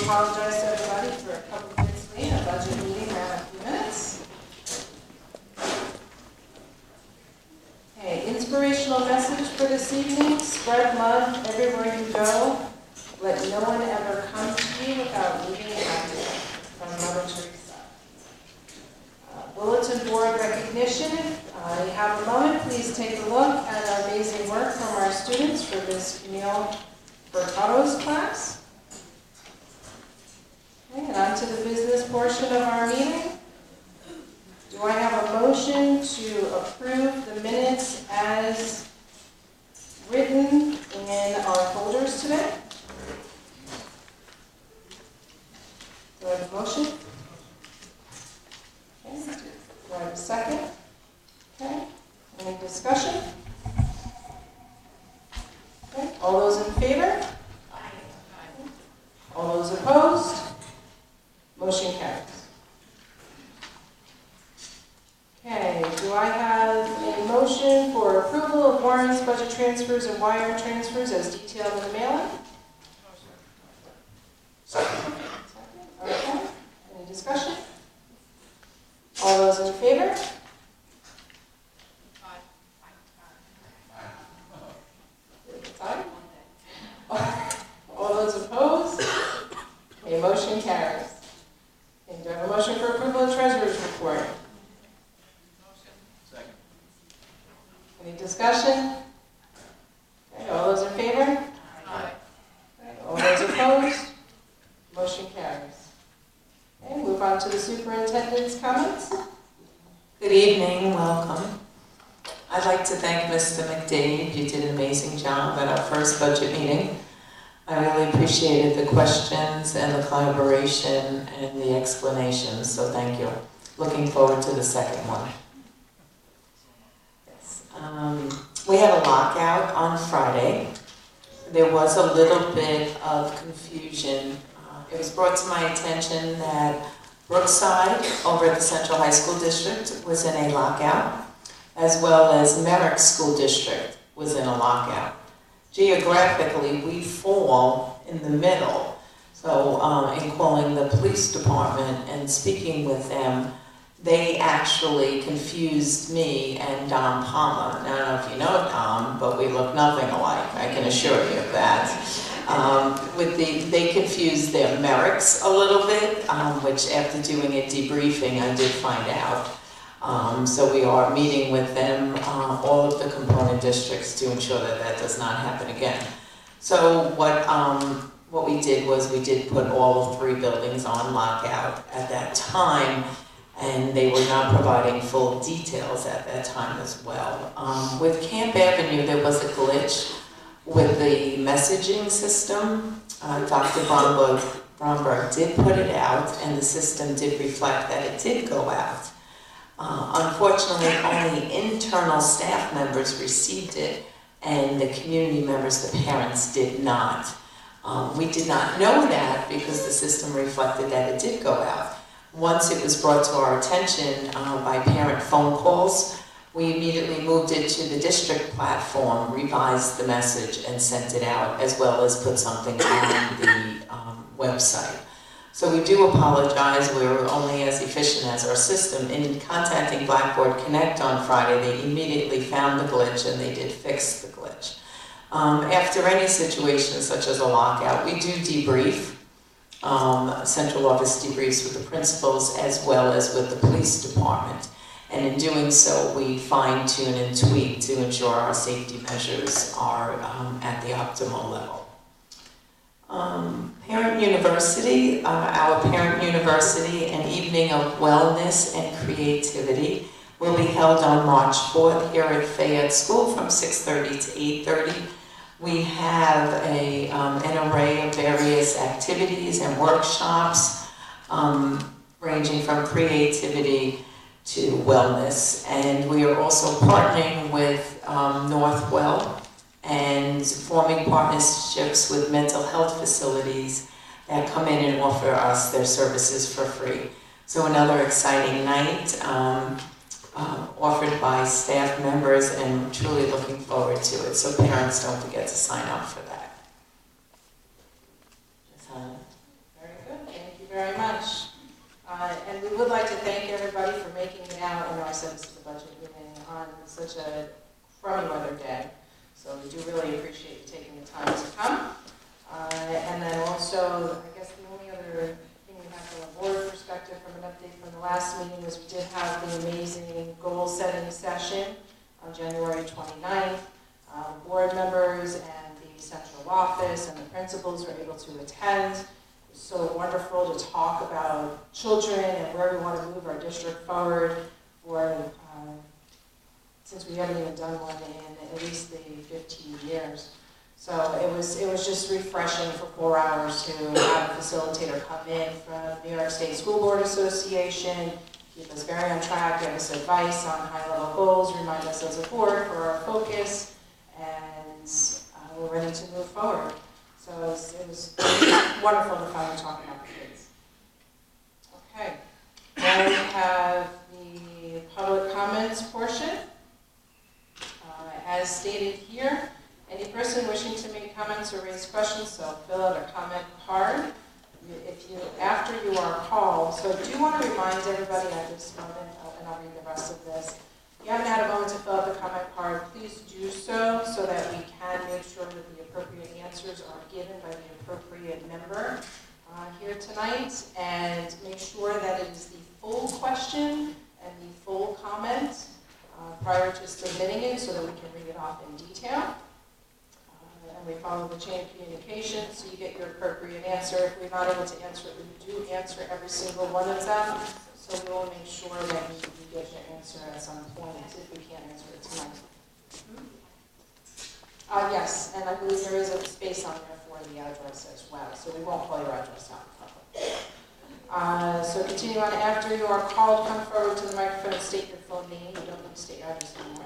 apologize to everybody for a couple minutes late. Our budget meeting ran a few minutes. Okay, inspirational message for this evening. Spread love everywhere you go. Let no one ever come to you without leaving a message, from Mother Teresa. Bulletin board recognition. You have a moment, please take a look at our amazing work from our students for Ms. Camille Bertotto's class. Okay, and on to the business portion of our meeting. Do I have a motion to approve the minutes as written in our folders today? Do I have a motion? Okay. Do I have a second? Okay. Any discussion? Okay. All those in favor? All those opposed? Motion carries. Okay, do I have a motion for approval of warrants, budget transfers, and wire transfers as detailed in the mailing? Second. Okay. Any discussion? All those in favor? Aye. All those opposed? Okay, motion carries. Okay, do I have a motion for approval of treasurer's report? Second. Any discussion? Okay, all those in favor? Aye. Okay, all those opposed? Motion carries. Okay, move on to the superintendent's comments. Good evening, welcome. I'd like to thank Mr. McDade. You did an amazing job at our first budget meeting. I really appreciated the questions and the collaboration and the explanations, so thank you. Looking forward to the second one. Yes. We had a lockout on Friday. There was a little bit of confusion. It was brought to my attention that Brookside, over at the Central High School District, was in a lockout, as well as Merrick School District was in a lockout. Geographically, we fall in the middle. So in calling the police department and speaking with them, they actually confused me and Don Palmer. Now, I don't know if you know Don, but we look nothing alike, I can assure you of that. They confused their Merricks a little bit, which after doing a debriefing, I did find out. So we are meeting with them, all of the component districts, to ensure that that does not happen again. So what we did was we did put all 3 buildings on lockout at that time, and they were not providing full details at that time as well. With Camp Avenue, there was a glitch with the messaging system. Dr. Bromberg did put it out, and the system did reflect that it did go out. Unfortunately, only internal staff members received it, and the community members, the parents, did not. We did not know that because the system reflected that it did go out. Once it was brought to our attention by parent phone calls, we immediately moved it to the district platform, revised the message, and sent it out, as well as put something on the website. So we do apologize. We were only as efficient as our system. In contacting Blackboard Connect on Friday, they immediately found the glitch and they did fix the glitch. After any situation such as a lockout, we do debrief. Central office debriefs with the principals as well as with the police department. And in doing so, we fine-tune and tweak to ensure our safety measures are at the optimal level. Parent University, our Parent University, an evening of wellness and creativity, will be held on March 4th here at Fayette School from 6:30 to 8:30. We have an array of various activities and workshops ranging from creativity to wellness. And we are also partnering with Northwell and forming partnerships with mental health facilities that come in and offer us their services for free. So another exciting night offered by staff members, and truly looking forward to it. So parents, don't forget to sign up for that. Very I said this is the budget meeting on such a crummy weather day. So we do really appreciate you taking the time to come. And then also, I guess the only other thing we have from a board perspective from an update from the last meeting was we did have the amazing goal-setting session on January 29th. Board members and the central office and the principals were able to attend. It was so wonderful to talk about children and where we want to move our district forward for, since we haven't even done one in at least the 15 years. So it was just refreshing for 4 hours to have a facilitator come in from New York State School Board Association, keep us very on track, give us advice on high-level goals, remind us as a board for our focus, and we're ready to move forward. So it was wonderful to finally talk about the kids. Okay, now we have the public comments portion. As stated here, any person wishing to make comments or raise questions, so fill out a comment card. After you are called, so I do want to remind everybody at this moment, and I'll read the rest of this. If you haven't had a moment to fill out the comment card, please do so that we can make sure that the appropriate answers are given by the appropriate member here tonight, and make sure that it is the full question and the full comment prior to submitting it so that we can read it off in detail. And we follow the chain of communication so you get your appropriate answer. If we're not able to answer it, we do answer every single one of them. So we will make sure that you get your answer at some point if we can't answer it tonight. Yes, and I believe there is a space on there for the address as well, so we won't call your address out in public. So continue on. After you are called, come forward to the microphone and state your full name. You don't need to state your address anymore.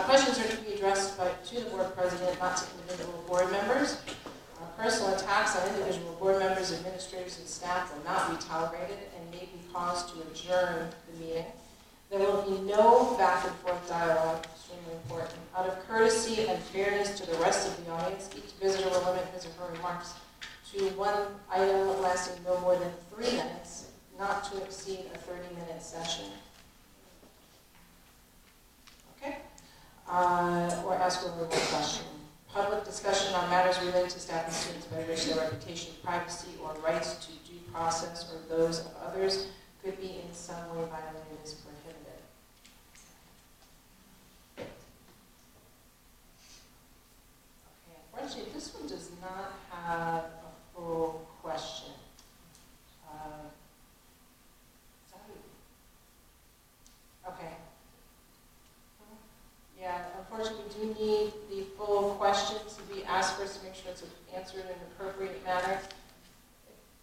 Questions are to be addressed to the board president, not to individual board members. Personal attacks on individual board members, administrators, and staff will not be tolerated and may be caused to adjourn the meeting. There will be no back and forth dialogue, extremely important. Out of courtesy and fairness to the rest of the audience, each visitor will limit his or her remarks to one item lasting no more than 3 minutes, not to exceed a 30-minute session. Okay? Or ask a verbal question. Public discussion on matters related to staff and students by which their reputation, privacy, or rights to due process or those of others could be in some way violated is prohibited. Okay, unfortunately, this one does not have a full question. Okay. Yeah, unfortunately, we do need the full questions to be asked first to make sure it's answered in an appropriate manner.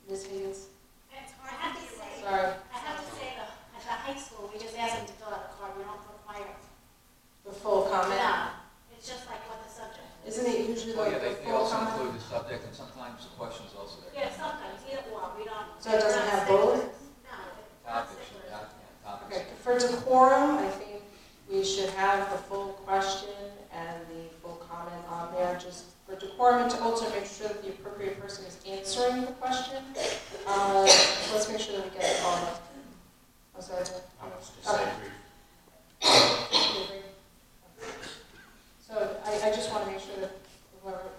Ms. Higgins? I have to say, Sorry. I have to say that at the high school, we just ask them to fill out a card. We don't require. The full comment? No, it's just like what the subject is. Isn't it usually the They full also comment? include the subject and sometimes the questions also there. Yeah, sometimes, either or, we don't. So it doesn't have both? No. Topics, yeah, topics. Okay, for decorum, I think we should have the full question and the full comment on there, just for decorum, and to also make sure that the appropriate person is answering the question. Let's make sure that we get it all. I'm sorry. So I just want to make sure that whoever,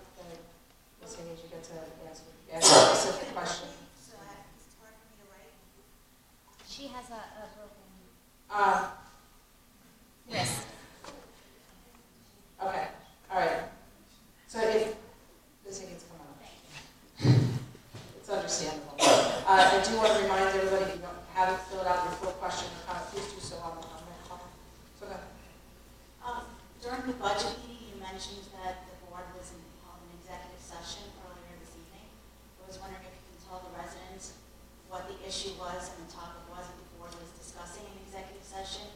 Ms. Higgins, you get to answer a specific question. So it's hard for me to write. She has a broken. Yes. Okay, all right. So if Ms. Higgins, come on. It's understandable. I do want to remind everybody, if you haven't filled out your full question or comment, please do so on the comment call. So go ahead. During the budget meeting, you mentioned that the board was in an executive session earlier this evening. I was wondering if you can tell the residents what the issue was and the topic was before it was discussing an executive session,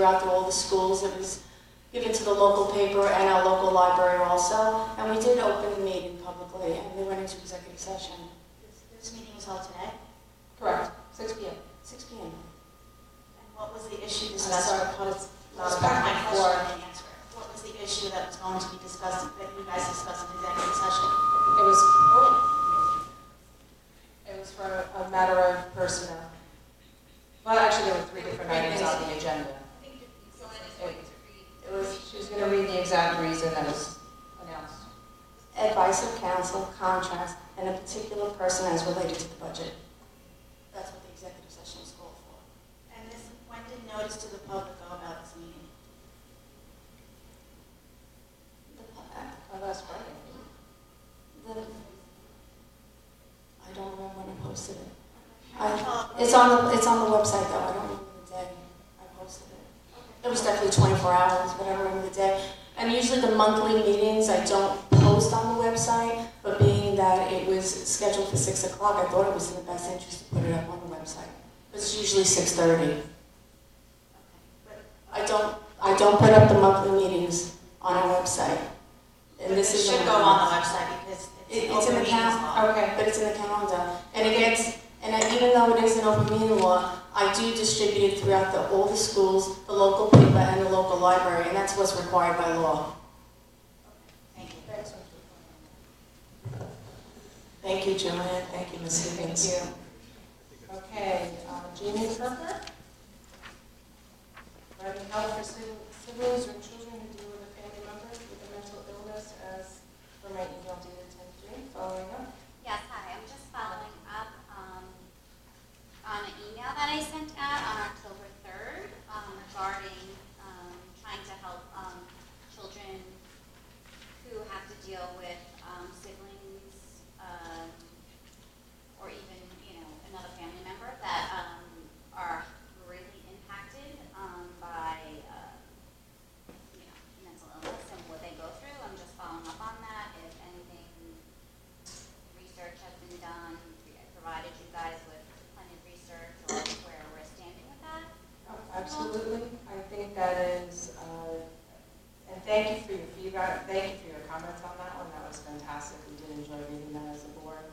throughout all the schools. It was given to the local paper and our local library also. And we did open the meeting publicly, and they went into executive session. This meeting was held today, Correct, 6 p.m. 6 p.m. And what was the issue I'm discussed? sorry, but it's not That's a back my and question, forth. I didn't answer it. What was the issue that was going to be discussed, that you guys discussed in executive session? It was for a matter of personnel. Well, actually, there were 3 different items on the agenda. It was, she was going to read the exact reason that was announced. Advice of counsel, contracts, and a particular person as related to the budget. That's what the executive session is called for. And this, when did notice to the public go about this meeting? Last Friday. I don't remember when I posted it. It's on the website though, I don't remember the day I posted it. It was definitely 24 hours, but I don't remember the day. And usually the monthly meetings, I don't post on the website, but being that it was scheduled for 6 o'clock, I thought it was in the best interest to put it up on the website. It's usually 6:30. I don't put up the monthly meetings on our website. And this is should go on the website because it's in the calendar. Okay. But it's in the calendar. And it gets, even though it is an open meeting law, I do distribute it throughout all the schools, the local paper, and the local library, and that's what's required by law. Thank you. Thanks. Thank you, Joanne. Thank you, Ms. Higgins. Thank you. Okay, Jamie Parker. Providing help for siblings or children who deal with a family member with a mental illness as per my email dated 10/3. Following up. Yes, hi, I'm just following up on an email that I sent out on October 3rd regarding trying to help children who have to deal with siblings or even, another family member that are really impacted by, mental illness and what they go through. I'm just following up on that. If anything, research has been done, I provided you guys with plenty of research or where we're standing with that. Absolutely. I think that is, and thank you for your feedback, thank you for your comments on that one. That was fantastic. We did enjoy reading that as a board,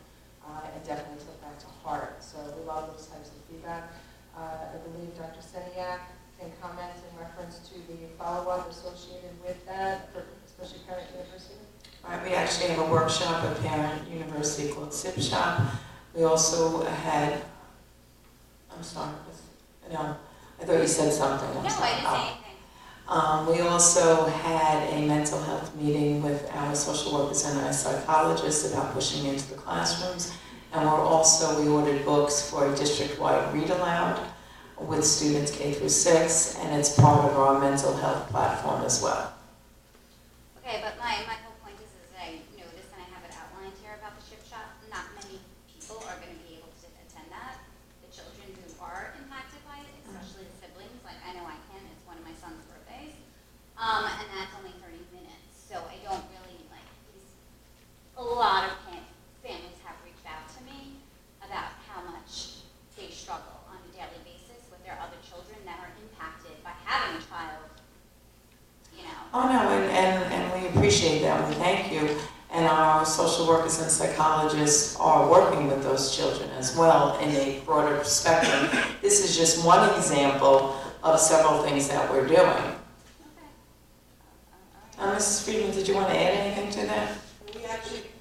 and definitely took that to heart. So we love those types of feedback. I believe Dr. Seniak can comment in reference to the follow-up associated with that, especially Parent University. Right, we actually have a workshop at Parent University called SIP Shop. We also had, I'm sorry, no, I thought you said something. No, I didn't say anything. We also had a mental health meeting with our social workers and our psychologists about pushing into the classrooms. And we ordered books for a district-wide read aloud with students K through 6, and it's part of our mental health platform as well. Okay, but my whole point is that I noticed and I have it outlined here about the SHIP shop. Not many people are going to be able to attend that. The children who are impacted by it, especially the siblings, like I know I can, it's one of my son's birthdays. And that's only 30 minutes. So I don't really a lot of families have reached out to me about how much they struggle on a daily basis with their other children that are impacted by having a child, Oh no, and we appreciate that, we thank you. And our social workers and psychologists are working with those children as well in a broader spectrum. This is just one example of several things that we're doing. Okay. Mrs. Friedman, did you want to add anything to that?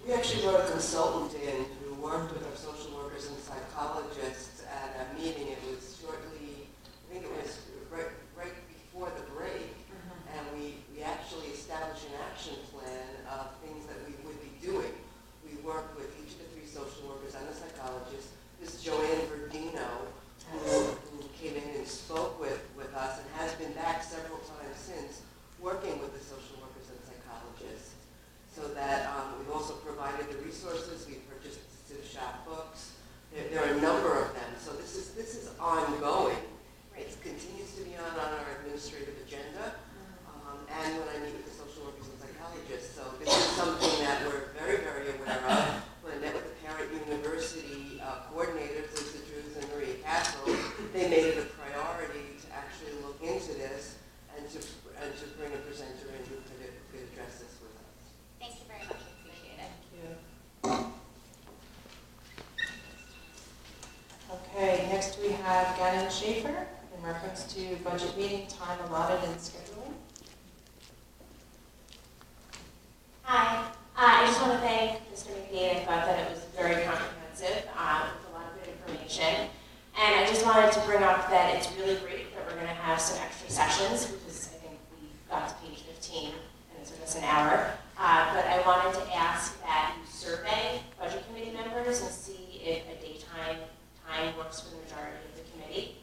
We actually brought a consultant in who worked with our social workers and psychologists at a meeting. It was shortly, I think it was right before the break, and we actually established an action plan of things that we would be doing. We worked with each of the 3 social workers and the psychologist. This is Joanne Verdino, who came in and spoke with us and has been back several times since, working with the social workers and psychologists. So that we've also provided the resources. We've purchased the SIP Shop books. There are a number of them. So this is ongoing. It continues to be on our administrative agenda. And when I meet with the social workers and psychologists. So this is something that we're very, very aware of. When I met with the Parent University coordinators, Lisa Drews and Maria Castle, they made it a priority to actually look into this have Gannon Schaefer in reference to budget meeting time allotted and scheduling. Hi, I just want to thank Mr. McGee. I thought that it was very comprehensive with a lot of good information. And I just wanted to bring up that it's really great that we're going to have some extra sessions because I think we got to page 15 and it took us an hour. But I wanted to ask that you survey budget committee members and see if a daytime time works for the majority of the committee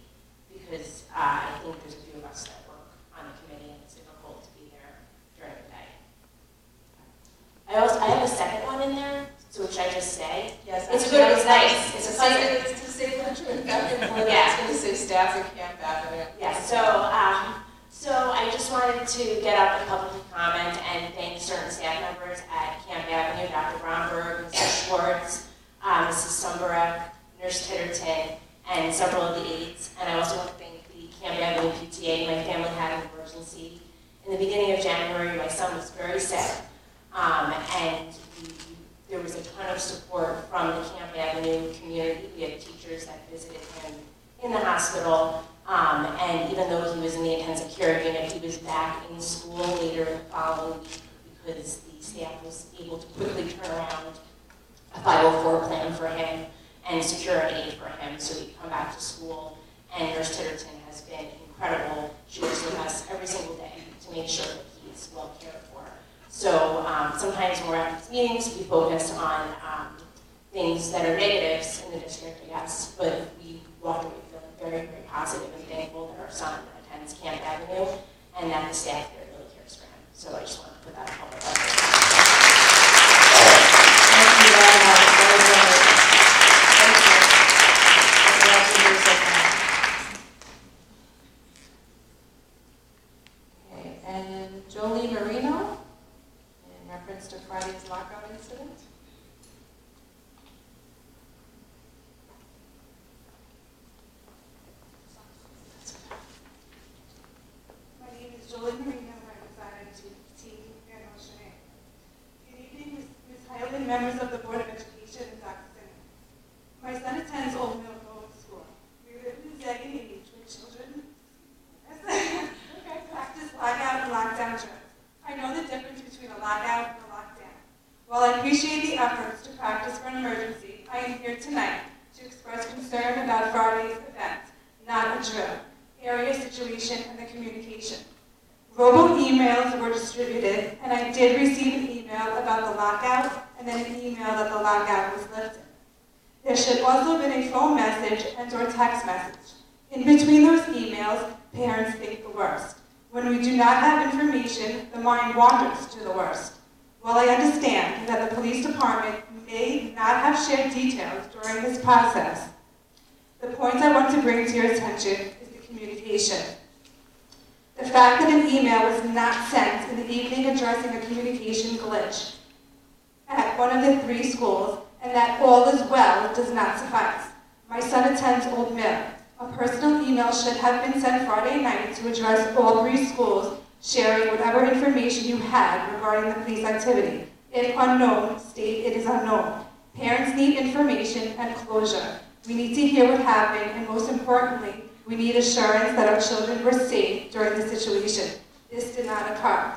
because I think there's a few of us that work on the committee and it's difficult to be there during the day. I have a second one in there, so should I just say? Yes. It's good, it's nice, it's a cousin. It's to say the truth. I Yeah. was going to say staff at Camp Avenue. Yeah, so I just wanted to get up and publicly comment and thank certain staff members at Camp Avenue, Dr. Bromberg, Mrs. Schwartz, Mrs. Sumberek, Nurse Titterton, and several of the aides. And I also want to thank the Camp Avenue PTA. My family had an emergency. In the beginning of January, my son was very sick. And there was a ton of support from the Camp Avenue community. We had teachers that visited him in the hospital. And even though he was in the intensive care unit, he was back in school later in the following week because the staff was able to quickly turn around a 504 plan for him and secure an aid for him so he could come back to school. And Nurse Titterton has been incredible. She works with us every single day to make sure that he's well cared for. So sometimes when we're at these meetings, we focus on things that are negatives in the district, I guess, but we walk away feeling very, very positive and thankful that our son attends Camp Avenue and that the staff there really cares for him. So I just want to put that on public record. Thank you very much. Very good. Thank you. I'm glad to hear so much. Okay, and Jolie Marino, in reference to Friday's lockout incident. My name is Jolie Marino, and I reside in Team and Ocean. Good evening, Ms. Hyland, members of the Board of Education, and Dr. Simmons. My son attends Old Mill Road School. We live in the Zagan age where children practice lockout and lockdown drills. I know the difference between a lockout and a lockdown. While I appreciate the efforts to practice for an emergency, I am here tonight to express concern about Friday's event, not a drill, area situation, and the communication. Robo-emails were distributed, and I did receive an email about the lockout, and then an email that the lockout was lifted. There should also have been a phone message and/or text message. In between those emails, parents think the worst. When we do not have information, the mind wanders to the worst. While I understand that the police department may not have shared details during this process, the point I want to bring to your attention is the communication. The fact that an email was not sent in the evening addressing a communication glitch at one of the 3 schools and that all is well does not suffice. My son attends Old Mill. A personal email should have been sent Friday night to address all 3 schools, sharing whatever information you had regarding the police activity. If unknown, state it is unknown. Parents need information and closure. We need to hear what happened, and most importantly, we need assurance that our children were safe during the situation. This did not occur.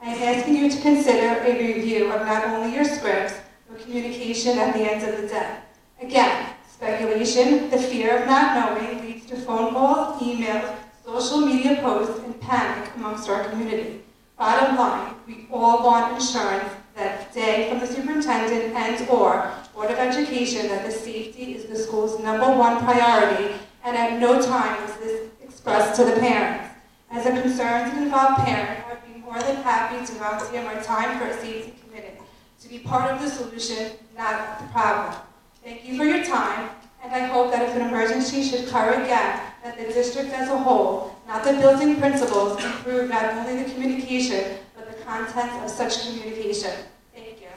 I am asking you to consider a review of not only your scripts, but communication at the end of the day. Again, speculation, the fear of not knowing leads to phone calls, emails, social media posts, and panic amongst our community. Bottom line, we all want assurance that day from the superintendent and/or Board of Education that the safety is the school's #1 priority, and at no time was this expressed to the parents. As a concerned and involved parent, I would be more than happy to volunteer my time for a safety committee, to be part of the solution, not the problem. Thank you for your time, and I hope that if an emergency should occur again, that the district as a whole, not the building principals, improve not only the communication, but the content of such communication. Thank you.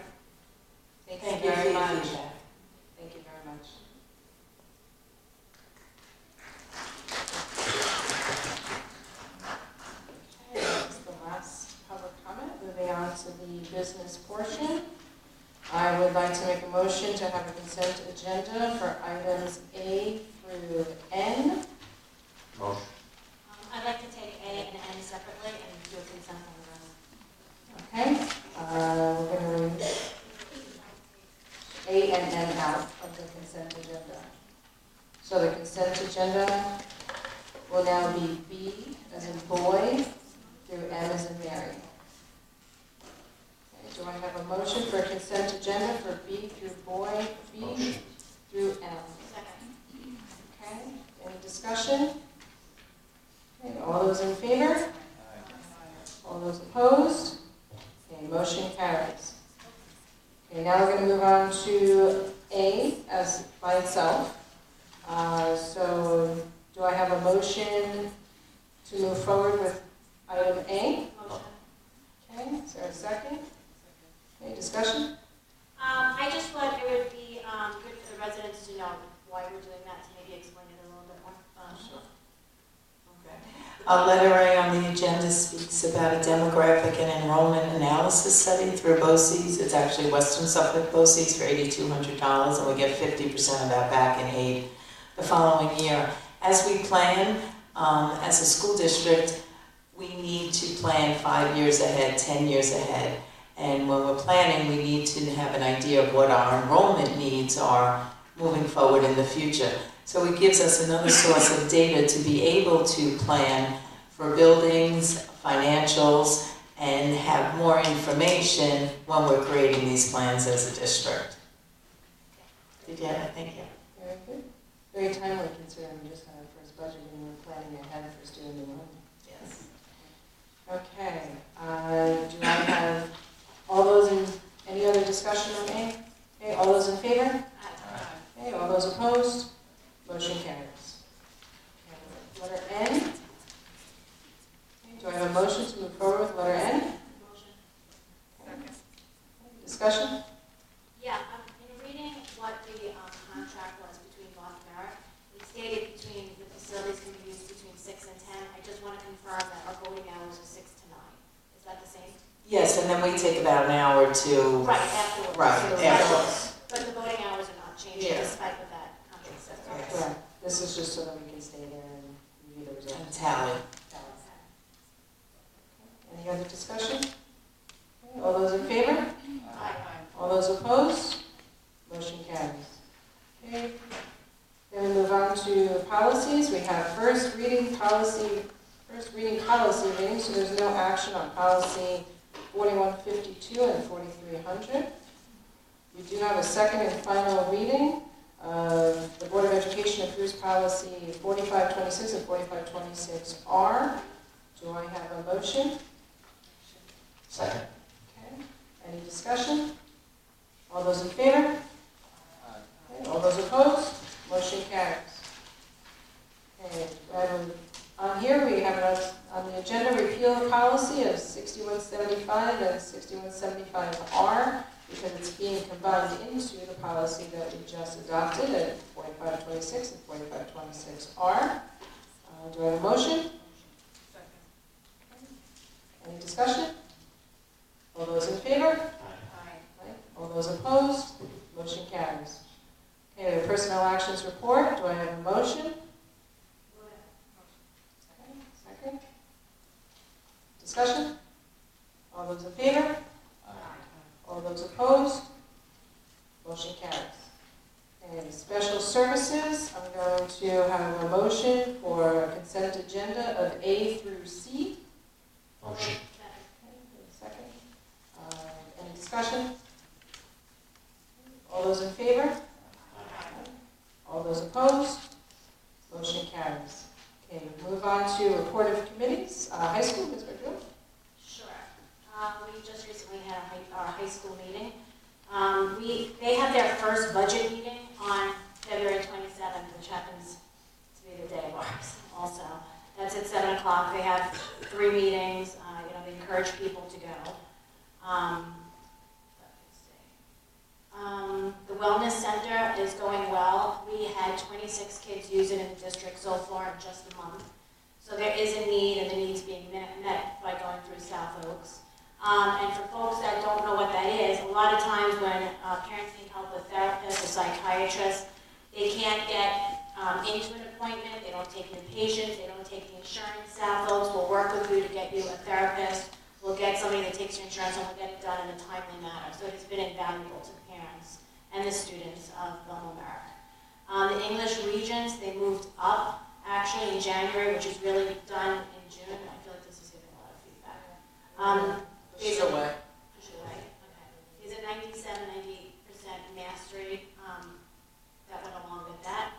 Thank you very much. Thank you very much. Okay, that's the last public comment. Moving on to the business portion. I would like to make a motion to have a consent agenda for items A through approve N. Motion. I'd like to take A and N separately and do a consent on the rest. Okay, we're going to remove A and N out of the consent agenda. So the consent agenda will now be B as in boy through M as in Mary. Okay, do I have a motion for consent agenda for B through boy, B Motion. through M? Second. Okay, any discussion? Okay, all those in favor? All those opposed? Okay, motion carries. Okay, now we're going to move on to A as by itself. So do I have a motion to move forward with item A? Motion. Okay, is there a second? Any discussion? I just thought it would be good for the residents to know why we're doing that, to maybe explain it a little bit more. Letter A on the agenda speaks about a demographic and enrollment analysis study through BOCES. It's actually Western Suffolk BOCES for $8,200, and we get 50% of that back in aid the following year. As we plan, as a school district, we need to plan 5 years ahead, 10 years ahead. And when we're planning, we need to have an idea of what our enrollment needs are moving forward in the future. So it gives us another source of data to be able to plan for buildings, financials, and have more information when we're creating these plans as a district. Did you have it? Thank you. Very good. Very timely considering we just had our first budget and we're planning ahead for student enrollment. Yes. Okay, do I have all those in, any other discussion on A? Okay, all those in favor? Okay, all those opposed? Motion carries. Okay, letter N. Okay, do I have a motion to move forward with letter N? Motion. Okay. Discussion? Yeah, in reading what the contract was between North Merritt, it stated between, the facilities can be used between 6 and 10. I just want to confirm that our voting hours are 6 to 9. Is that the same? Yes, and then we take about an hour to... Right, afterwards. Right, So afterwards. But the voting hours are not changing Yeah. despite what that contract says. Yes. Correct. This is just so that we can stay there and review the And results. tally. Any other discussion? Okay, all those in favor? Aye. All those opposed? Motion carries. Okay, then we move on to policies. We have first reading policy reading, so there's no action on policy 4152 and 4300. We do have a second and final reading. The Board of Education approves policy 4526 and 4526R. Do I have a motion? Second. Okay, any discussion? All those in favor? Okay, all those opposed? Motion carries. Okay, on here we have on the agenda repeal policy of 6175 and 6175R because it's being combined into the policy that we just adopted at 4526 and 4526R. Do I have a motion? Any discussion? All those in favor? Aye. All those opposed? Motion carries. Okay, the personnel actions report. Do I have a motion? Okay, second. Discussion? All those in favor? All those opposed? Motion carries. Okay, special services. I'm going to have a motion for a consent agenda of A through C. Motion. Okay, second. Any discussion? All those in favor? All those opposed? Motion carries. Okay, move on to report of committees. High school, Ms. McGill? Sure. We just recently had our high school meeting. They had their first budget meeting on February 27th, which happens to be the day of ours also. That's at 7 o'clock. They have 3 meetings. They encourage people to go. The wellness center is going well. We had 26 kids use it in the district so far in just a month. So there is a need, and the need's being met by going through South Oaks. And for folks that don't know what that is, a lot of times when parents need help with therapists or psychiatrists, they can't get into insurance staff folks will work with you to get you a therapist. We'll get somebody that takes your insurance and we'll get it done in a timely manner. So it has been invaluable to the parents and the students of Belmont Merrick. The English regions, they moved up actually in January, which is really done in June. I feel like this is giving a lot of feedback. Push it away. Push it away, okay. Is it 97, 98% mastery that went along with that?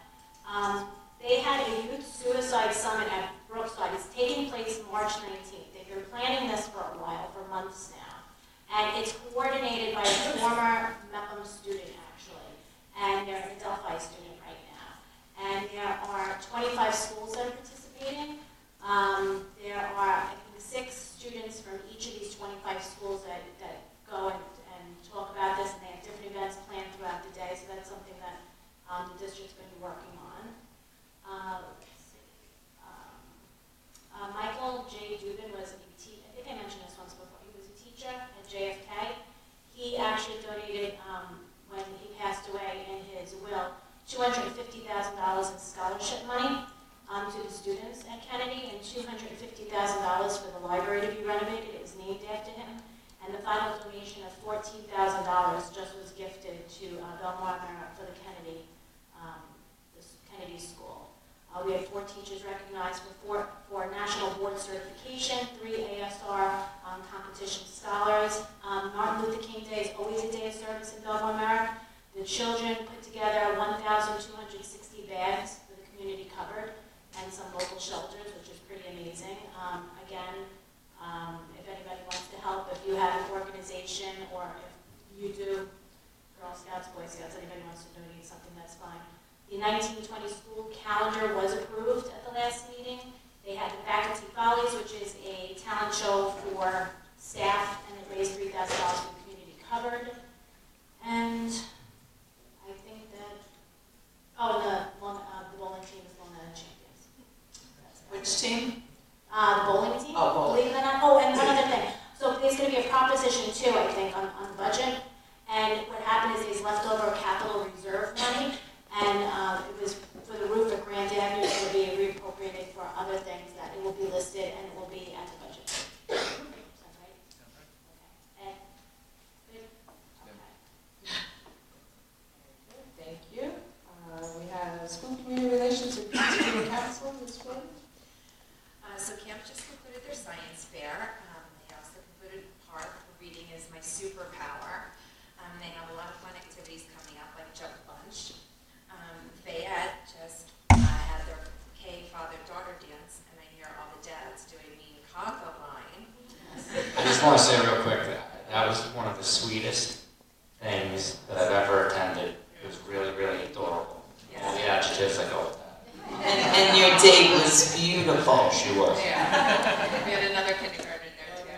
They had a youth suicide summit at Brookside. It's taking place March 19th. They've been planning this for a while, for months now. And it's coordinated by a former Mepham student, actually. And they're a Delphi student right now. And there are 25 schools that are participating. There are, I think, 6 students from each of these 25 schools that go and talk about this, and they have different events planned throughout the day, so that's something that the district's going to be working on. Let's see. Michael J. Dubin was a teacher. I think I mentioned this once before. He was a teacher at JFK. He actually donated, when he passed away in his will, $250,000 in scholarship money to the students at Kennedy and $250,000 for the library to be renovated. It was named after him. And the final donation of $14,000 just was gifted to Belmont Merrick for the Kennedy School. We have 4 teachers recognized for National Board Certification, 3 ASR competition scholars. Martin Luther King Day is always a day of service in Belmont Merrick. The children put together 1,260 bags for the community cupboard and some local shelters, which is pretty amazing. Again, if anybody wants to help, if you have an organization or if you do, Girl Scouts, Boy Scouts, anybody wants to donate something, that's fine. The 1920 school calendar was approved at the last meeting. They had the Faculty Follies, which is a talent show for staff, and it raised $3,000 for the community cupboard. And I think that, the bowling team is one of the champions. Which team? The bowling team. Oh, bowling. Believe it or not. Oh, and one other thing. So there's going to be a Proposition 2, I think, on the budget. And what happened is there's leftover capital reserve money, and it was for the roof at Grand Avenue. It's going to be reappropriated for other things that it will be listed and it will be at the budget. Is that right? Okay. Good? Okay. Thank you. We have School Community Relations and Student Council, Ms. Flynn. So camp just concluded their science fair. They also concluded part of Reading is My Superpower. They have a lot of fun activities coming up, like Jump Bunch. Fayette just had their K father-daughter dance, and I hear all the dads doing me conga line. I just want to say real quick that was one of the sweetest things that I've ever attended. It was really, really adorable. Yes. All the adjectives that go with that. And your date was beautiful. She was. Yeah. We had another kindergarten there too.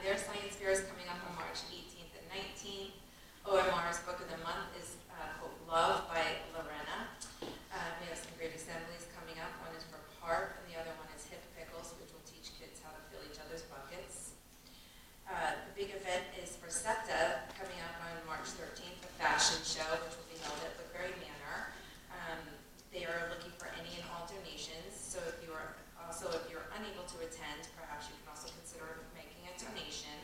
Their science fair is coming up on March 18th and 19th. OMR's book of the month is called Love by Lorena. We have some great assemblies coming up. One is for PARP and the other one is Hip Pickles, which will teach kids how to fill each other's buckets. The big event is for SEPTA coming up on March 13th, a fashion show, which will be held at Woodbury Manor. They are looking for any and all donations, so if you're unable to attend, perhaps you can also consider making a donation.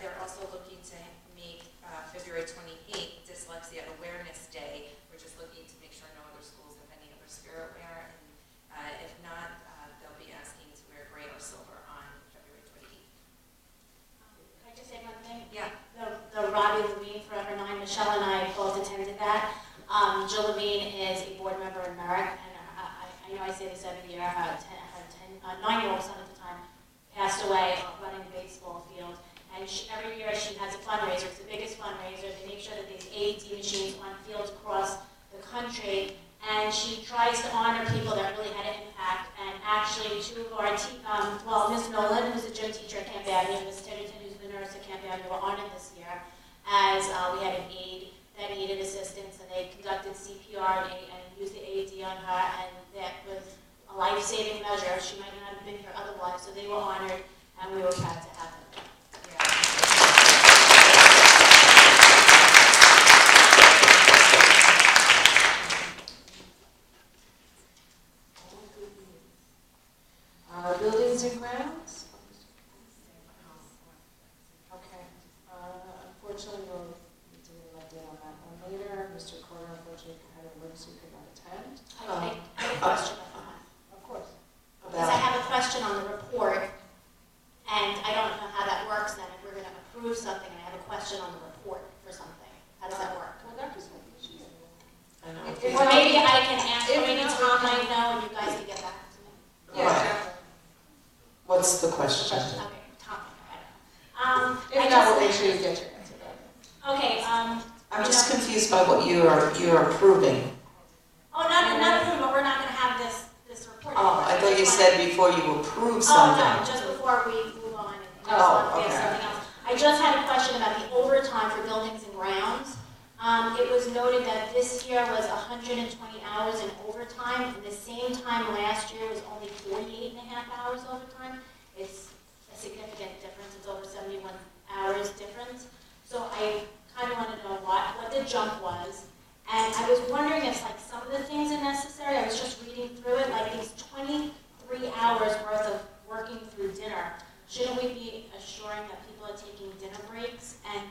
They're also looking to make February 28th Dyslexia Awareness Day. We're just looking to make sure no other schools have any other spirit wear, and if not, they'll be asking to wear gray or silver on February 28th. Can I just say one thing? Yeah. The Robbie Levine Forever 9, Michelle and I both attended that. Jill Levine is a board member in Merrick, and I know I say this every year. Her 9-year-old son at the time passed away running the baseball field, and every year she has a fundraiser. It's the biggest fundraiser. They make sure that there's AED machines on fields across the country, and she tries to honor people that really had an impact. And actually, 2 of our Miss Nolan, who's a gym teacher at Camp Avenue, and Miss Titterton, who's the nurse at Camp Avenue, were honored this year as we had an aide that needed assistance, and they conducted CPR and used the AED on her, and that was a life-saving measure. She might not have been here otherwise, so they were honored, and we were proud to have them. approve something and I have a question on the report for something. How does that work? Well, Dr. Smith, you should I know. If Or not- maybe I can ask, if or maybe not, Tom we can- might know and you guys can get back to me. Yeah. What's the question? Okay, Tom, I don't know. If I not, we'll make just- sure you get your answer back. Okay, I'm just confused by what you're approving. oh, not approved, but we're not gonna have this report. Oh, I thought you said before you approve Oh, something. no, just before we move on and Oh, we have okay. something else. I just had a question about the overtime for buildings and grounds. It was noted that this year was 120 hours in overtime, and the same time last year was only 48 and a half hours overtime. It's a significant difference, it's over 71 hours difference. So I kind of wanted to know what the jump was. And I was wondering if like some of the things are necessary. I was just reading through it, like these 23 hours worth of working through dinner. Shouldn't we be assuring that people are taking dinner breaks? And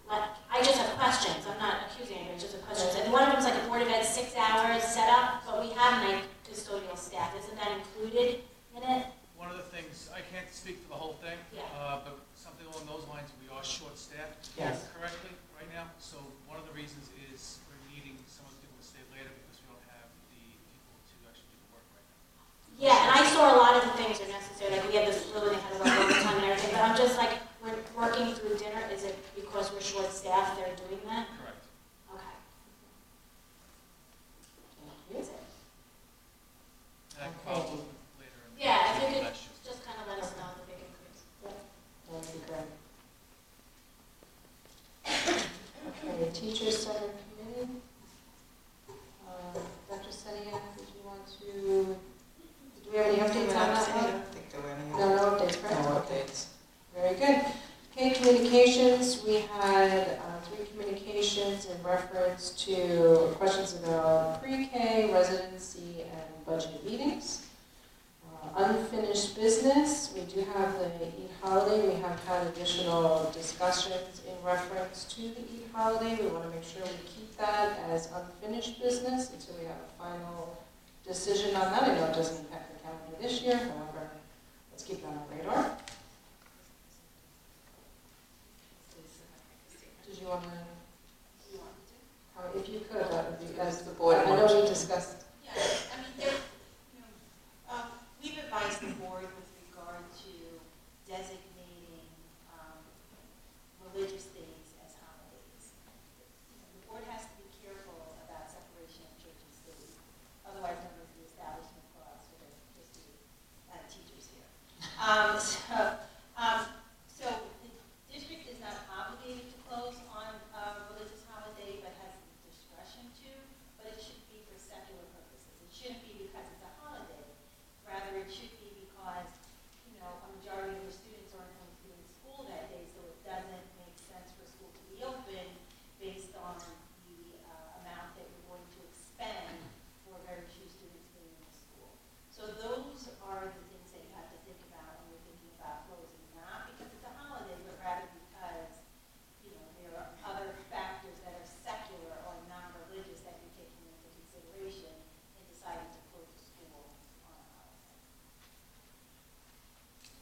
like, I just have questions. I'm not accusing anybody, just have questions. And one of them's like a Board of Ed 6 hours set up, but we have night custodial staff. Isn't that included in it? One of the things, I can't speak for the whole thing, Yeah. but something along those lines, we are short-staffed Yes. correctly right now. So one of the reasons is we're needing some of the people to stay later because we don't have the people to actually do the work right now. Yeah, and I saw a lot of the things are necessary, like we had the flu and they had to work overtime and everything, but I'm just like, we're working through dinner, is it because we're short-staffed they're doing that? Correct. Okay. Yes. That's it. And I can follow up later. and- Yeah, if you could Bless you. just kind of let us know the big increase. That would be great. Okay, Teacher Center Committee. Dr. Senia, did you want to, do we have any updates on that I one? don't think there were any. No updates, correct? No updates. Very good. Okay, communications, we had 3 communications in reference to questions about pre-K, residency, and budget meetings. Unfinished business, we do have the Eid holiday. We have had additional discussions in reference to the Eid holiday. We want to make sure we keep that as unfinished business until we have a final decision on that. I know it doesn't impact the calendar this year, however, let's keep that on radar. Did you want to? If you could, that would be, as the board, I know we discussed. Yeah, I mean, we've advised the board with regard to designating religious days as holidays. The board has to be careful about separation of church and state, otherwise known as the Establishment Clause for the history teachers here. So the district is not obligated to close on a religious holiday, but has the discretion to, but it should be for secular purposes. It shouldn't be because it's a holiday. Rather, it should be because, a majority of the students aren't going to be in school that day, so it doesn't make sense for school to be open based on the amount that you're going to expend for very few students being in the school. So those are the things that you have to think about when you're thinking about closing, not because it's a holiday, but rather because, there are other factors that are secular or non-religious that you're taking into consideration in deciding to close the school on a holiday.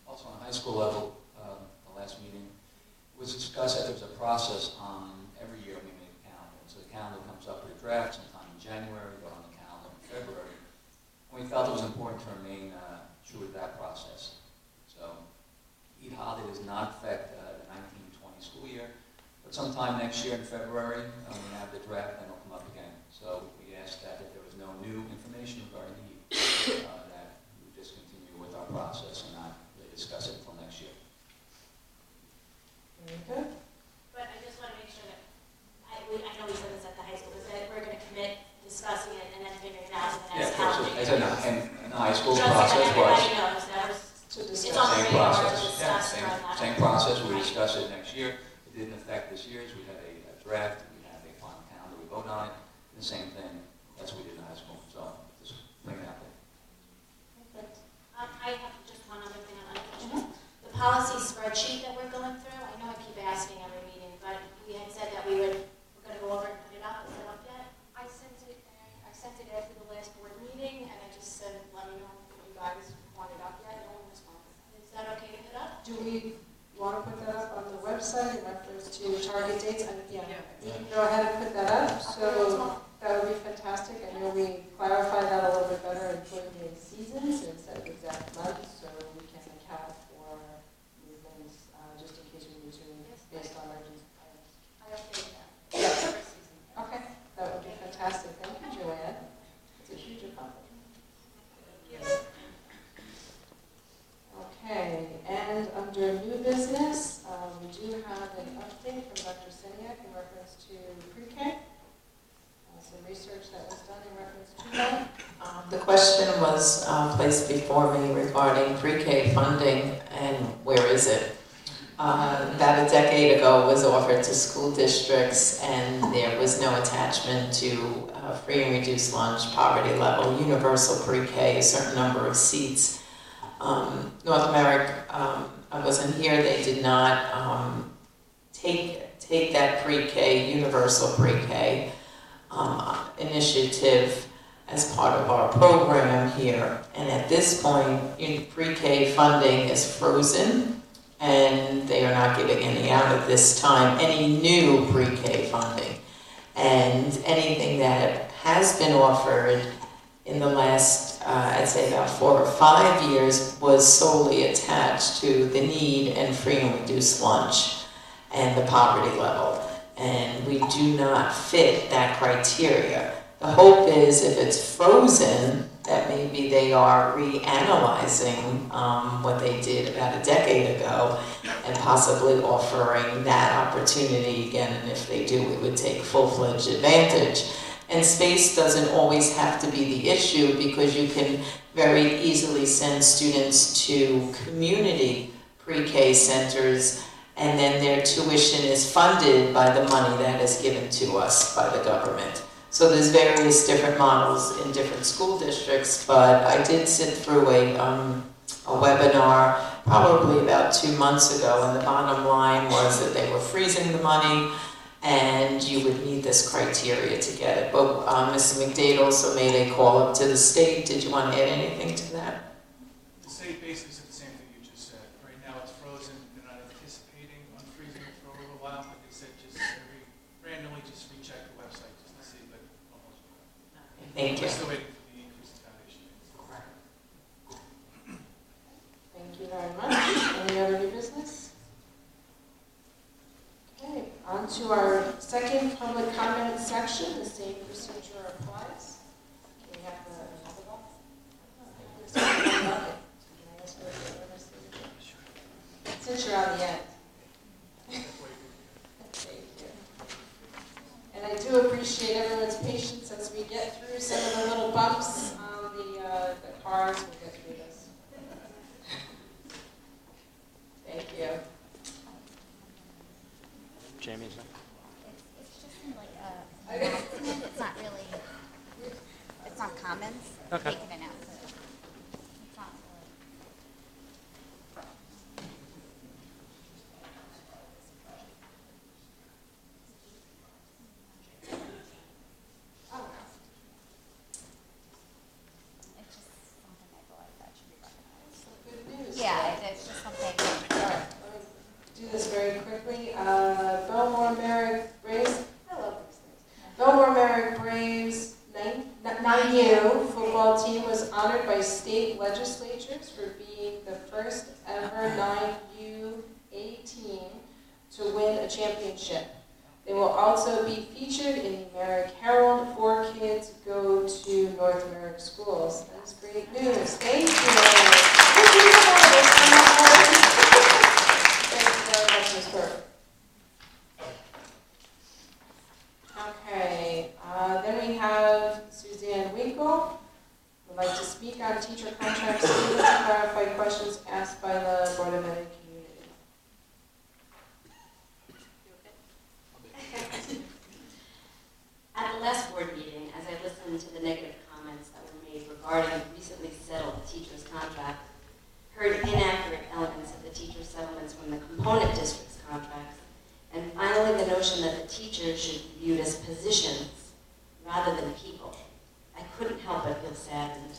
Also on a high school level, the last meeting, it was discussed that there's a process on every year we make a calendar. So the calendar comes up with a draft sometime in January, go on the calendar in February. And we felt it was important to remain true to that process. So Eid holiday does not affect the 1920 school year, but sometime next year in February, when we have the draft, then it'll come up again. So we asked that if there was no new information regarding Eid, that we just continue with our process and not really discuss it until next year. Very good. But I just want to make sure that, I know we said this at the high school, but that we're going to commit discussing it and then figuring it out in the Yeah, next so calendar I year. said, and the high school Just so process that was, everybody knows that To it's discuss. on the same radar to process, yeah, discuss same, during that. same process, we Right. discuss it next year. It didn't affect this year's, we had a draft, we had a final calendar, we vote on it, the same thing, that's what we did in high school, so just bring it out there. Perfect. I have just one other thing I'd like to mention. The policy spreadsheet that we're going through, I know I keep asking every meeting, but we had said that we're going to go over it and put it up. Is it up yet? I sent it after the last board meeting, and I just said, let me know if you guys want it up yet. No one responded. Is that okay to put up? Do we want to put that up on the website? website in reference to target dates? Yeah, you can go ahead and put that up, so that would be fantastic. I know we clarified that a little bit better, including seasons instead of exact months, so we can account for movements, just in case we need to, based on emergency plans. I updated that. Yes. Okay, that would be fantastic. Thank you, Joanne. It's a huge accomplishment. Okay, and under new business, we do have an update from Dr. Seniak in reference to pre-K. Some research that was done in reference to that. The question was placed before me regarding pre-K funding and where is it? About a decade ago was offered to school districts and there was no attachment to free and reduced lunch, poverty level, universal pre-K, a certain number of seats. North America, I wasn't here, they did not take that pre-K, universal pre-K initiative as part of our program here. And at this point, pre-K funding is frozen and they are not giving any out at this time, any new pre-K funding. And anything that has been offered in the last, I'd say about 4 or 5 years, was solely attached to the need and free and reduced lunch and the poverty level. And we do not fit that criteria. The hope is if it's frozen, that maybe they are reanalyzing what they did about a decade ago and possibly offering that opportunity again. And if they do, we would take full-fledged advantage. And space doesn't always have to be the issue because you can very easily send students to community pre-K centers and then their tuition is funded by the money that is given to us by the government. So there's various different models in different school districts, but I did sit through a webinar probably about 2 months ago, and the bottom line was that they were freezing the money and you would meet this criteria to get it. But Mr. McDade also made a call up to the state. Did you want to add anything to that? The state basically said the same thing you just said. Right now it's frozen. They're not anticipating unfreezing it for a little while, but they said just randomly just recheck the website just to see, but almost. Thank you. We're still waiting for the increase in foundation. Thank you very much. Any other new business? Okay, on to our second public comment section. The same procedure applies. Can we have another one? Since you're on the end. Thank you. And I do appreciate everyone's patience as we get through some of the little bumps on the cars. We'll get through this. Thank you. Jamie's It's just in like a announcement. It's not really, it's not comments. Okay. They can announce it. It's not really. Oh. It's just something I thought that should be recognized. Some good news. Yeah, it's just something. All right, let me do this very quickly. Belmore Merrick Braves, I love these things. Belmore Merrick Braves 9U football team was honored by state legislatures for being the first ever 9U A team to win a championship. They will also be featured in the Merrick Herald. 4 kids go to North Merrick schools. That is great news. Thank you. Thank you very much, Ms. Burke. Okay, then we have Suzanne Winkle. Would like to speak on teacher contract statements and clarify questions asked by the Board of Ed community. At the last board meeting, as I listened to the negative comments that were made regarding recently settled teachers' contracts, heard inaccurate elements of the teacher settlements from the component districts' contracts, and finally the notion that the teachers should be viewed as positions rather than people, I couldn't help but feel saddened.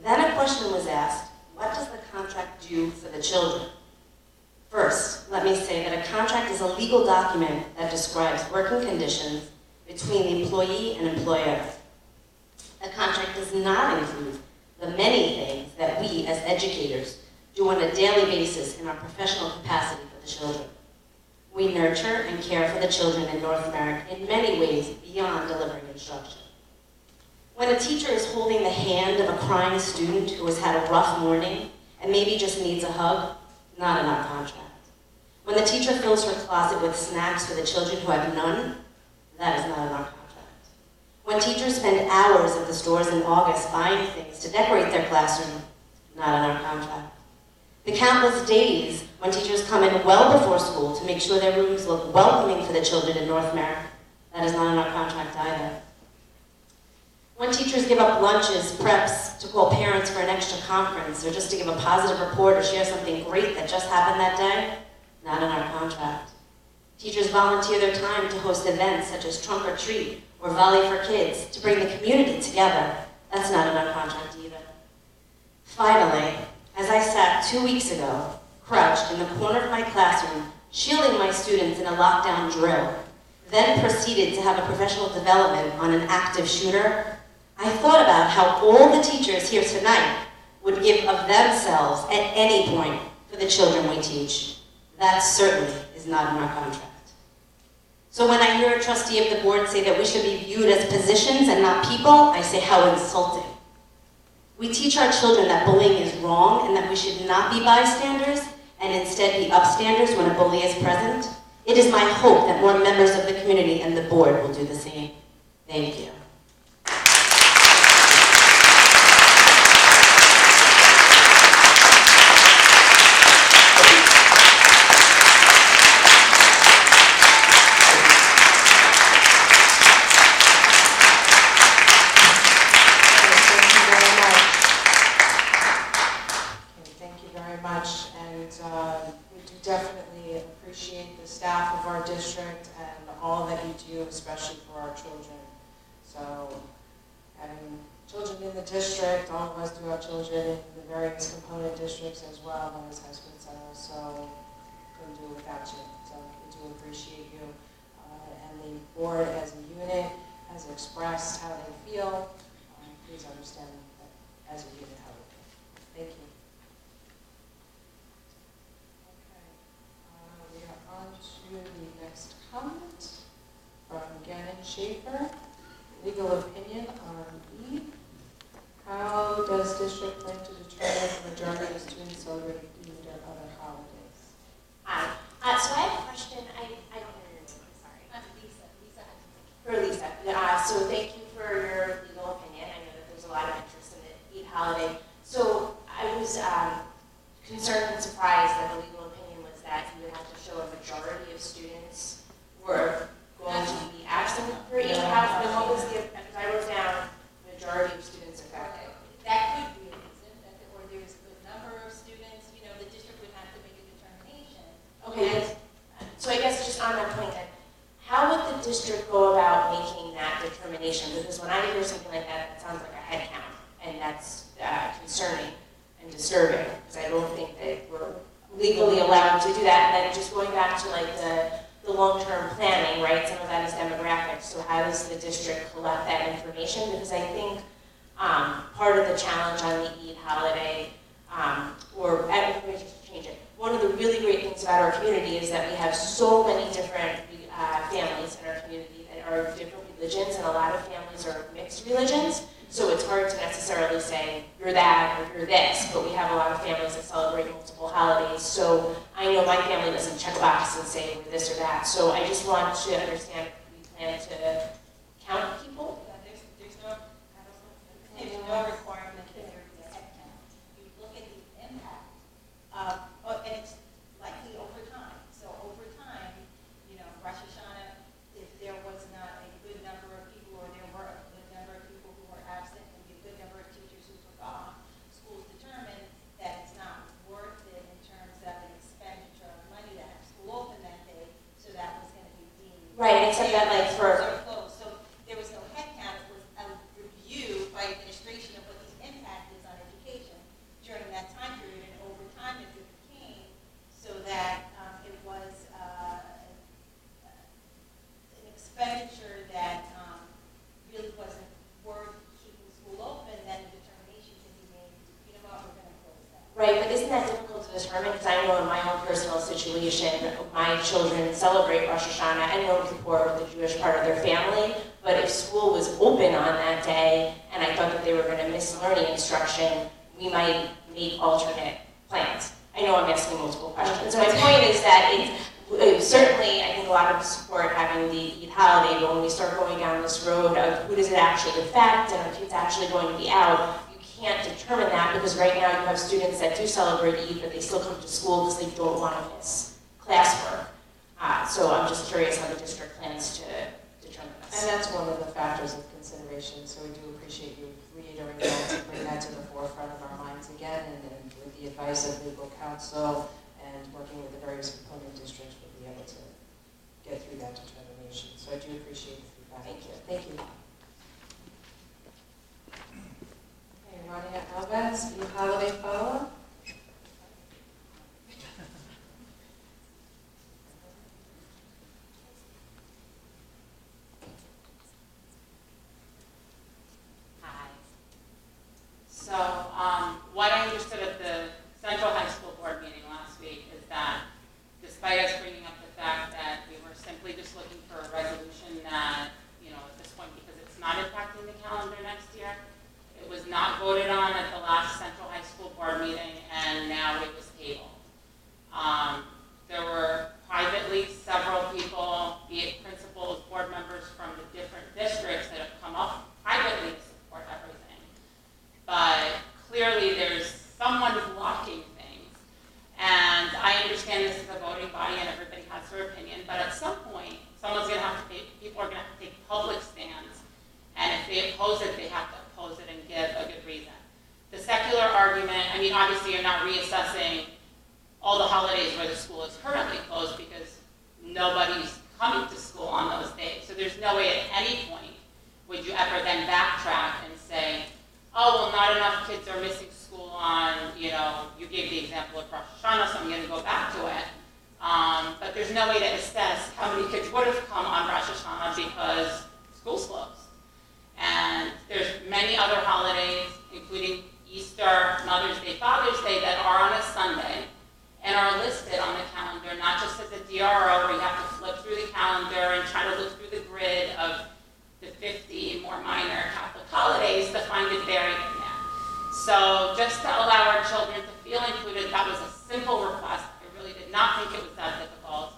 Then a question was asked, what does the contract do for the children? First, let let me say that a contract is a legal document that describes working conditions between the employee and employer. A contract does not include the many things that we as educators do on a daily basis in our professional capacity for the children. We nurture and care for the children in North America in many ways beyond delivering instruction. When a teacher is holding the hand of a crying student who has had a rough morning and maybe just needs a hug, not in our contract. When the teacher fills her closet with snacks for the children who have none, that is not in our contract. When teachers spend hours at the stores in August buying things to decorate their classroom, not in our contract. The countless days when teachers come in well before school to make sure their rooms look welcoming for the children in North America, that is not in our contract either. When teachers give up lunches, preps, to call parents for an extra conference, or just to give a positive report or share something great that just happened that day, not in our contract. Teachers volunteer their time to host events such as Trunk or Treat or Volley for Kids to bring the community together. That's not in our contract either. Finally, as I sat 2 weeks ago, crouched in the corner of my classroom, shielding my students in a lockdown drill, then proceeded to have a professional development on an active shooter, I thought about how all the teachers here tonight would give of themselves at any point for the children we teach. That certainly is not in our contract. So when I hear a trustee of the board say that we should be viewed as positions and not people, I say how insulting. We teach our children that bullying is wrong and that we should not be bystanders and instead be upstanders when a bully is present. It is my hope that more members of the community and the board will do the same. Thank you. Definitely appreciate the staff of our district and all that you do, especially for our children. So, having children in the district, all of us do have children in the various component districts as well as high school centers, so couldn't do it without you. So we do appreciate you. And the board as a unit has expressed how they feel. Please understand that as a unit how we feel. Thank you. On to the next comment from Gannon Schaefer. Legal opinion on E. How does district plan to determine the majority of students celebrating Eid or other holidays? Hi. So I have a question. I don't know your name. I'm sorry. For Lisa. So thank you for your legal opinion. I know that there's a lot of interest in the Eid holiday. So I was concerned and surprised that the legal opinion was that you would have to show a majority of students were going to be absent for Eid. What was the, because I wrote down majority of students affected. That could be a reason, or there's a good number of students, the district would have to make a determination. Okay, so I guess just on that point then, how would the district go about making that determination? Because when I hear something like that, it sounds like a head count, and that's concerning and disturbing, because I don't think that we're legally allowed to do that. And then just going back to like the long-term planning, right? Some of that is demographics. So how does the district collect that information? Because I think part of the challenge on the Eid holiday, let me just change it. One of the really great things about our community is that we have so many different families in our community that are different religions, and a lot of families are mixed religions. So it's hard to necessarily say you're that or you're this, but we have a lot of families that celebrate multiple holidays. So I know my family doesn't check a box and say we're this or that. So I just want to understand if we plan to count people. There's no requirement that there be a head count. You look at the impact and it's likely over time. So over time, Rosh Hashanah, if there was not a good number of people, or there were a good number of people who were absent, and a good number of teachers who were gone, schools determined that it's not worth it in terms of an expenditure of money to have school open that day, so that was going to be deemed. Right, except that like for I know in my own personal situation, my children celebrate Rosh Hashanah and Yom Kippur with the Jewish part of their family, but if school was open on that day and I thought that they were going to miss learning instruction, we might make alternate plans. I know I'm asking multiple questions. My point is that certainly, I think a lot of us support having the Eid holiday, but when we start going down this road of who does it actually affect and are kids actually going to be out, you can't determine that because right now you have students that do celebrate Eid, but they still come to school because they don't want to miss classwork. So I'm just curious how the district plans to determine this. And that's one of the factors of consideration, so we do appreciate you reiterating that to bring that to the forefront of our minds again, and with the advice of legal counsel and working with the various component districts, we'll be able to get through that determination. So I do appreciate the feedback. Thank you. Thank you. Okay, Rania Alves, the holiday follow-up. So what I understood at the Central High School Board meeting last week is that despite us bringing up the fact that we were simply just looking for a resolution that, at this point, because it's not impacting the calendar next year, it was not voted on at the last Central High School Board meeting, and now it was tabled. There were privately several people, be it principals, board members from the different districts that have come up privately to support everything. But clearly there's someone blocking things. And I understand this is a voting body and everybody has their opinion, but at some point, people are going to have to take public stands. And if they oppose it, they have to oppose it and give a good reason. The secular argument, obviously you're not reassessing all the holidays where the school is currently closed because nobody's coming to school on those days. So there's no way at any point would you ever then backtrack and say, oh, well, not enough kids are missing school on, you gave the example of Rosh Hashanah, so I'm going to go back to it. But there's no way to assess how many kids would have come on Rosh Hashanah because school's closed. And there's many other holidays, including Easter, Mother's Day, Father's Day, that are on a Sunday and are listed on the calendar, not just as a DRO where you have to flip through the calendar and try to look through the grid of the 50 more minor Catholic holidays to find it buried in there. So just to allow our children to feel included, that was a simple request. I really did not think it was that difficult.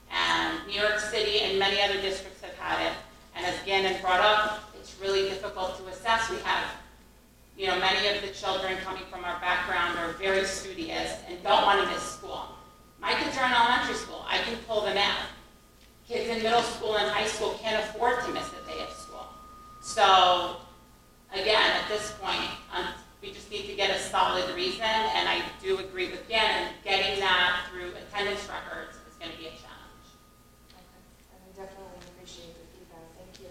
And New York City and many other districts have had it. And as Gannon brought up, it's really difficult to assess. We have, many of the children coming from our background are very studious and don't want to miss school. My kids are in elementary school. I can pull them out. Kids in middle school and high school can't afford to miss a day of school. So, again, at this point, we just need to get a solid reason, and I do agree with Gannon, getting that through attendance records is going to be a challenge. Okay. I definitely appreciate the feedback. Thank you.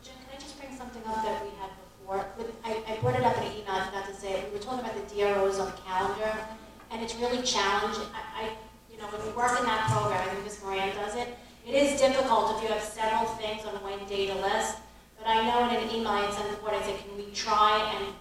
Jen, can I just bring something up that we had before? I brought it up in an email, I forgot to say it. We were talking about the DROs on the calendar, and it's really challenging. When we work in that program, I think Ms. Moran does it, it is difficult if you have several things on one day to list. But I know in an email I sent the board, I said, can we try and,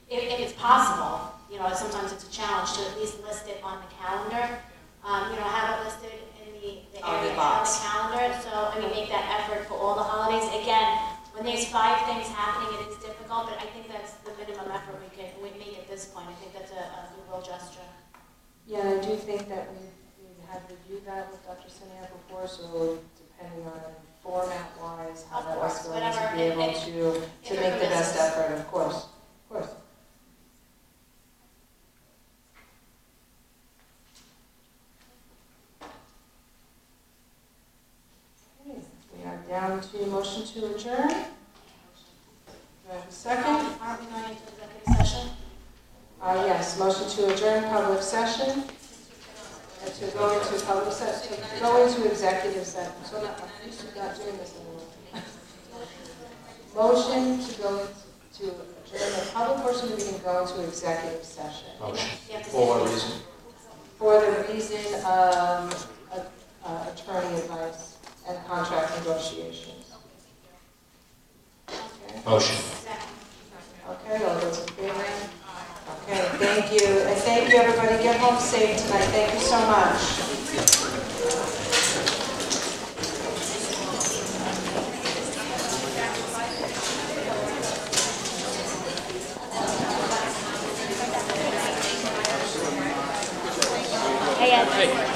if it's possible, sometimes it's a challenge to at least list it on the calendar. Have it listed in the area on the calendar. So, make that effort for all the holidays. Again, when there's 5 things happening, it is difficult, but I think that's the minimum effort we make at this point. I think that's a goodwill gesture. Yeah, I do think that we had reviewed that with Dr. Siniak before, so depending on format-wise, how that was going to be able to make the best effort, of course. Of course. Okay, we are down to motion to adjourn. Do I have a second? Aren't we going into executive session? Yes, motion to adjourn public session. To go into public session, to go into executive session. So I'm not doing this anymore. Motion to go to adjourn the public portion of the meeting, go into executive session. Motion. For what reason? For the reason of attorney advice and contract negotiations. Okay. Motion. Okay, all those in favor? Okay. Thank you, and thank you, everybody. Get home safe tonight. Thank you so much. Hey, Ed. Hey.